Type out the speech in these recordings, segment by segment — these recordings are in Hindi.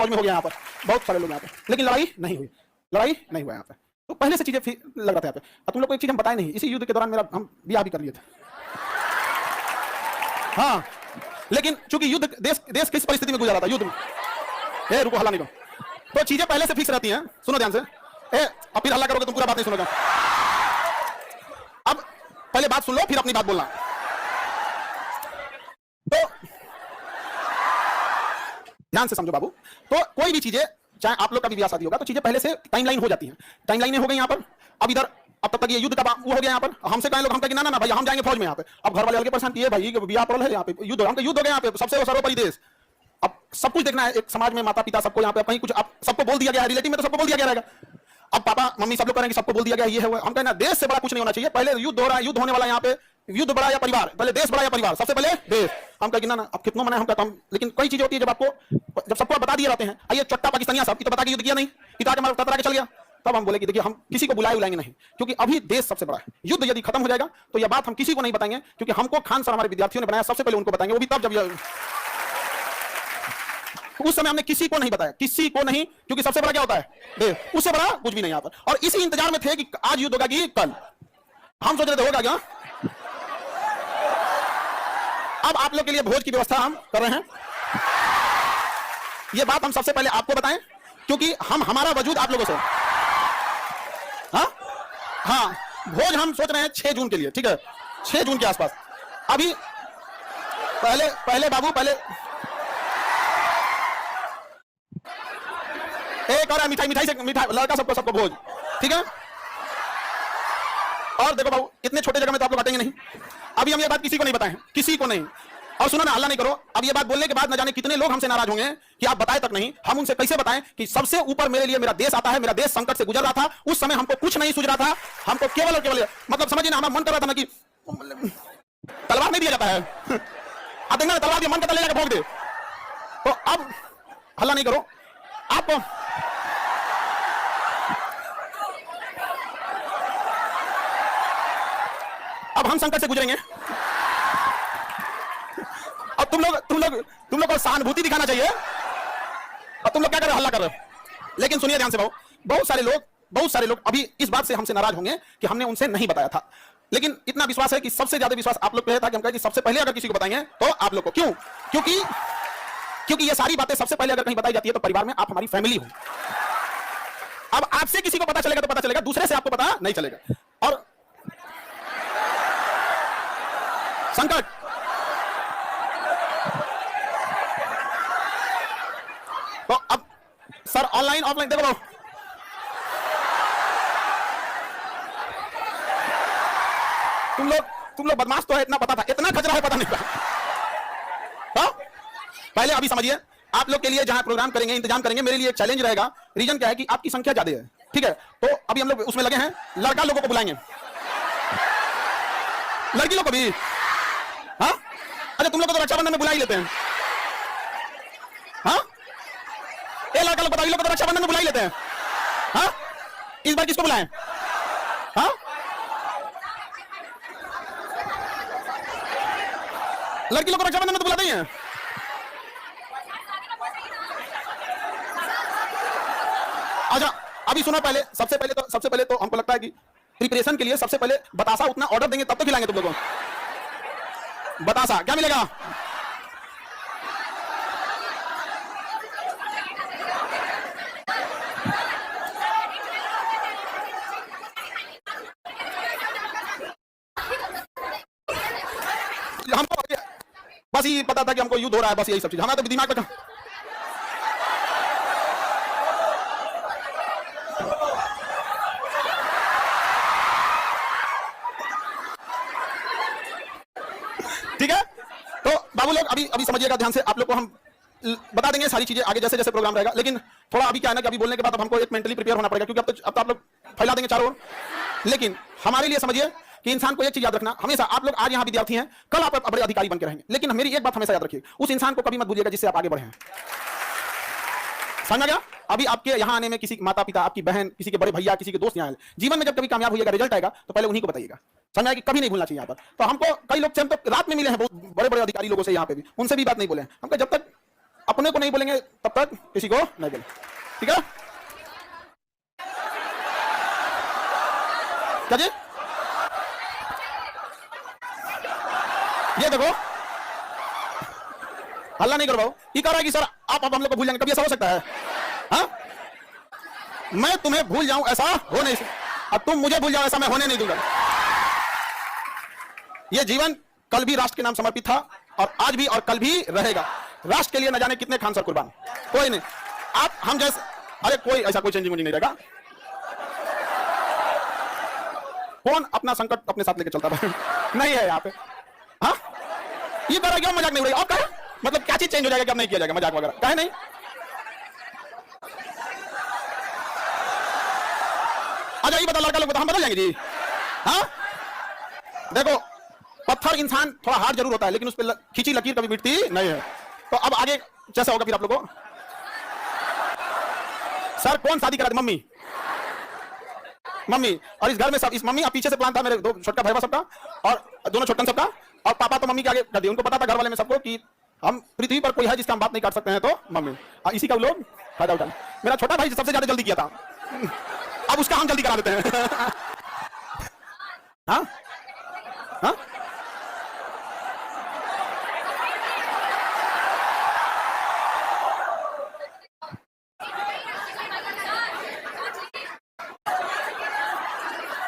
फौज में हो गया यहाँ पर, बहुत सारे लोग यहाँ पे, लेकिन लड़ाई नहीं हुई, लड़ाई नहीं हुआ यहाँ पे। तो पहले से चीजें लग रहा था यहाँ पे। अब तुम लोग को एक चीज हम बताए नहीं, इसी युद्ध के दौरान मेरा हम ब्याह भी कर लिए थे। हाँ, लेकिन चूंकि युद्ध देश किस परिस्थिति में गुजरा था, युद्ध में, रुको हल्ला नहीं करो, तो चीजें पहले से फिक्स रहती हैं। सुनो ध्यान से, अब फिर हल्ला करोगे तुम पूरा बात नहीं सुनोगे। अब पहले बात सुन लो, फिर अपनी बात बोलना। तो ध्यान से समझो बाबू, तो कोई भी चीजें, चाहे आप लोग का भी ब्याह शादी होगा, तो चीजें पहले से टाइमलाइन हो जाती हैं। टाइमलाइनें हो गई यहाँ पर। अब इधर अब तक ये युद्ध का वो हो गया यहाँ पर। हमसे कहें लोग, हम कहें ना भाई हम जाएंगे फौज में यहाँ पे। अब घर वाले अलग परेशान किए भाई, ब्याह पड़ल है यहाँ पे, युद्ध, हम युद्ध हो गया यहाँ पे, सबसे सर्वोपरि देश। अब सब कुछ देखना है, एक समाज में माता पिता सबको यहाँ पे कहीं कुछ, अब सबको बोल दिया गया है, रिलेटिव में तो सबको बोल दिया गया रहेगा। अब पापा मम्मी सब लोग करेंगे, सबको बोल दिया गया ये है वो। हम कहना देश से बड़ा कुछ नहीं होना चाहिए। पहले युद्ध हो रहा है, युद्ध होने वाला यहाँ पे, युद्ध बड़ा या परिवार, पहले देश बड़ा या परिवार, सबसे पहले देश। हम कहेंगे ना अब कितना मना है, हम कहता हूं, लेकिन कई चीजें होती है जब सबको बता दिए रहते हैं। आइए चट्टा पाकिस्तानिया सब तो बता के युद्ध किया नहीं, इतना के मार कतरा के चल गया, तब हम बोले कि देखिए हम किसी को बुलाएंगे नहीं, क्योंकि अभी देश सबसे बड़ा है। युद्ध यदि खत्म हो जाएगा तो यह बात हम किसी को नहीं बताएंगे, क्योंकि हमको खान सर हमारे विद्यार्थियों ने बनाया, सबसे पहले उनको बताएंगे, वो भी तब जब उस समय हमने किसी को नहीं बताया, किसी को नहीं, क्योंकि सबसे बड़ा क्या होता है देश, उससे बड़ा कुछ भी नहीं यहाँ पर। और इसी इंतजार में थे कि आज युद्ध होगा कि कल। हम सोच रहे थे होगा क्या। अब आप लोग के लिए भोज की व्यवस्था हम कर रहे हैं। ये बात हम सबसे पहले आपको बताएं, क्योंकि हमारा वजूद आप लोगों से। हाँ, भोज हम सोच रहे हैं 6 जून के लिए, ठीक है, 6 जून के आसपास। अभी पहले बाबू, पहले एक और मिठाई से लड़का सबको भोज, ठीक है। और देखो बाबू, इतने छोटे जगह में तो आप लोग बांटेंगे नहीं। अभी हम ये बात किसी को नहीं बताएं, किसी को नहीं। और सुनो ना, हल्ला नहीं करो। अब ये बात बोलने के बाद न जाने कितने लोग हमसे नाराज होंगे कि आप बताए तक नहीं। हम उनसे कैसे बताएं कि सबसे ऊपर मेरे लिए मेरा देश आता है, मेरा देश संकट से गुजर रहा था, उस समय हमको कुछ नहीं सूझ रहा था, हमको केवल और केवल, मतलब समझिए ना, हमारा मन कर रहा था ना कि तलवार नहीं दिया जाता है, आप देखना तलवार दिया, मन करता ले जाकर भोग दे। तो अब हल्ला नहीं करो। आप अब हम संकट से गुजरेंगे। अब तुम लोग को सहानुभूति दिखाना चाहिए, और तुम लोग क्या कर रहे हो, हल्ला कर रहे हो। लेकिन सुनिए ध्यान से भाव, बहुत सारे लोग अभी इस बात से हमसे नाराज होंगे कि हमने उनसे नहीं बताया था। लेकिन इतना विश्वास है कि सबसे ज्यादा विश्वास आप लोग पे है, ताकि हम कहें कि सबसे पहले अगर किसी को बताएंगे तो आप लोग को। क्यों? क्योंकि ये सारी बातें सबसे पहले अगर कहीं बताई जाती है तो परिवार में आप हमारी फैमिली हो। अब आपसे किसी को पता चलेगा तो पता चलेगा, दूसरे से आपको पता नहीं चलेगा। और संकट, तो अब सर ऑनलाइन ऑफलाइन देखो, तुम लोग बदमाश तो है, इतना पता था, इतना खतरा है पता नहीं था। तो पहले अभी समझिए, आप लोग के लिए जहां प्रोग्राम करेंगे, इंतजाम करेंगे, मेरे लिए चैलेंज रहेगा। रीजन क्या है कि आपकी संख्या ज्यादा है, ठीक है। तो अभी हम लोग उसमें लगे हैं, लड़का लोगों को बुलाएंगे, लड़की लोग को भी। हाँ, अच्छा तुम लोग को तो रक्षाबंधन में बुला ही लेते हैं। हाँ, ये लड़का लोग बताओ, लोग तो रक्षाबंधन में बुला ही लेते हैं। हाँ, इस बार किसको बुलाएं? हाँ, लड़की लोग को रक्षाबंधन में तो बुलाते ही हैं। अच्छा अभी सुनो, सबसे पहले तो हमको लगता है कि प्रिपरेशन के लिए सबसे पहले बतासा उतना ऑर्डर देंगे तब तो खिलाएंगे तुम लोगों को। बतासा क्या मिलेगा? हमको बस ये पता था कि हमको युद्ध हो रहा है, बस यही सब चीज हमारा तो दिमाग में था। ठीक है, तो बाबू लोग अभी समझिएगा ध्यान से, आप लोग को हम बता देंगे सारी चीजें आगे जैसे जैसे प्रोग्राम रहेगा। लेकिन थोड़ा अभी क्या है ना कि अभी बोलने के बाद अब हमको एक मेंटली प्रिपेयर होना पड़ेगा, क्योंकि अब तो आप लोग फैला देंगे चारों ओर। लेकिन हमारे लिए समझिए कि इंसान को एक चीज याद रखना हमेशा, आप लोग आज यहाँ विद्यार्थी हैं, कल आप बड़े अधिकारी बन के रहेंगे। लेकिन मेरी एक बात हमेशा याद रखिए, उस इंसान को कभी मत भूलिएगा जिससे आप आगे बढ़े हैं। समझा गया? अभी आपके यहाँ आने में किसी माता पिता, आपकी बहन, किसी के बड़े भैया, किसी के दोस्त यहाँ आए, जीवन में जब कभी कामयाब होइएगा, रिजल्ट आएगा तो पहले उन्हीं को बताइएगा। समझा कि कभी नहीं भूलना चाहिए यहाँ पर। तो हमको कई लोग से हम तो रात में मिले हैं बहुत बड़े बड़े अधिकारी लोगों से, यहाँ पे भी उनसे भी बात नहीं बोले हैं। हमको जब तक अपने को नहीं बोलेंगे तब तक किसी को नहीं बोले, ठीक है? क्या जी? ये देखो, हल्ला नहीं करो भाऊ। ये कह रहा है कि सर आप अब हम लोग को भूल जाएंगे, कभी ऐसा हो सकता है? हाँ, मैं तुम्हें भूल जाऊं ऐसा हो नहीं सकता, अब तुम मुझे भूल जाओ ऐसा मैं होने नहीं दूंगा। यह जीवन कल भी राष्ट्र के नाम समर्पित था और आज भी और कल भी रहेगा। राष्ट्र के लिए न जाने कितने खान सर कुर्बान, कोई नहीं। आप हम जैसे, अरे कोई ऐसा कोई चेंजिंग नहीं रहेगा। कौन अपना संकट अपने साथ लेके चलता था? नहीं है यहाँ पे। हाँ, ये कह रहा क्यों मजाक नहीं हो रही? आप कहे मतलब क्या चीज चेंज हो जाएगा कि अब नहीं किया जाएगा मजाक वगैरह? कहे नहीं। अच्छा ये बता, लड़का लोग बता, हम बदल जाएंगे जी? हाँ, देखो पत्थर इंसान थोड़ा हार्ड जरूर होता है लेकिन उस पर खींची लकीर कभी मिटती नहीं है। तो अब आगे कैसा होगा फिर आप लोगों को? सर कौन शादी करा दे? Mummy, mummy. और इस घर में सब, इस मम्मी, पीछे से प्लान था मेरे दो छोटा भाई सबका और दोनों छोटन सबका, और पापा तो मम्मी के आगे कर दिए। उनको पता था घर वाले में सबको कि हम पृथ्वी पर कोई है जिसका हम बात नहीं काट सकते हैं, तो मम्मी। इसी का लोग फायदा उठाए। मेरा छोटा भाई सबसे ज्यादा जल्दी किया था, अब उसका हम जल्दी करा देते हैं। हाँ हाँ,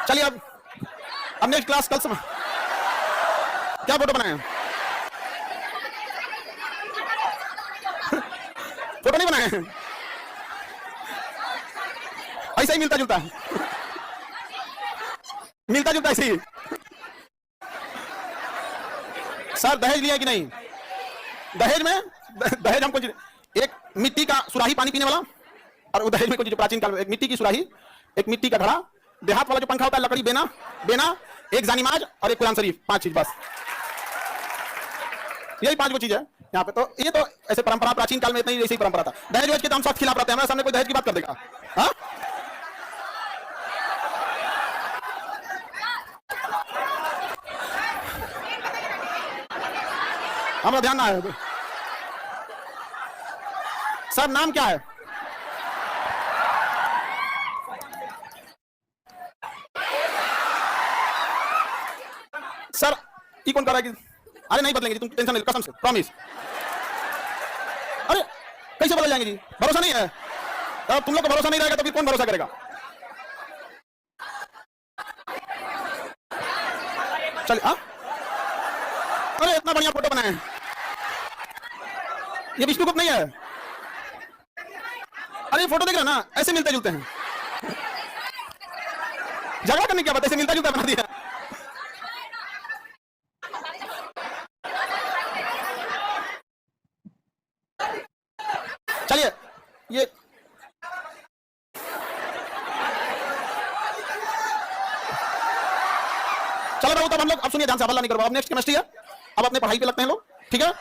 चलिए अब नेक्स्ट क्लास कल समय क्या फोटो बनाए? फोटो नहीं बनाए, ऐसा ही मिलता जुलता है, मिलता जुलता ऐसे ही। सर दहेज लिया कि नहीं? दहेज में, दहेज हमको एक मिट्टी का सुराही पानी पीने वाला, और वो दहेज में कुछ प्राचीन काल में एक मिट्टी की सुराही, एक मिट्टी का घड़ा, देहात वाला जो पंखा होता है लकड़ी, बेना, बेना, एक जानीमाज और एक कुरान शरीफ, 5 चीज बस। यही 5 वो चीज है यहाँ पे। तो ये तो ऐसे परंपरा प्राचीन काल में इतनी ऐसी परंपरा था। दहेज वेज के तो हम सब खिलाफ रहते हैं, हमारे सामने कोई दहेज की बात कर देगा? हाँ, हमारा ध्यान ना है। सर नाम क्या है? सर ये कौन कर रहा है कि अरे नहीं बदलेंगे जी, तुम टेंशन नहीं, कसम से प्रॉमिस। अरे कैसे बदल जाएंगे जी? भरोसा नहीं है। अब तुम लोग को भरोसा नहीं रहेगा तो फिर कौन भरोसा करेगा? चल हाँ, अरे इतना बढ़िया फोटो बनाए, ये विष्णुगुप्त नहीं है? अरे फोटो देख रहे ना, ऐसे मिलते जुलते हैं। झगड़ा करने क्या बात, ऐसे मिलता जुलता बना दिया। चलिए ये चलो बाबू, तब हम लोग अब सुनिए ध्यान से, हल्ला नहीं करो। अब नेक्स्ट केमिस्ट्री है, अब अपने पढ़ाई पे लगते हैं लोग, ठीक है?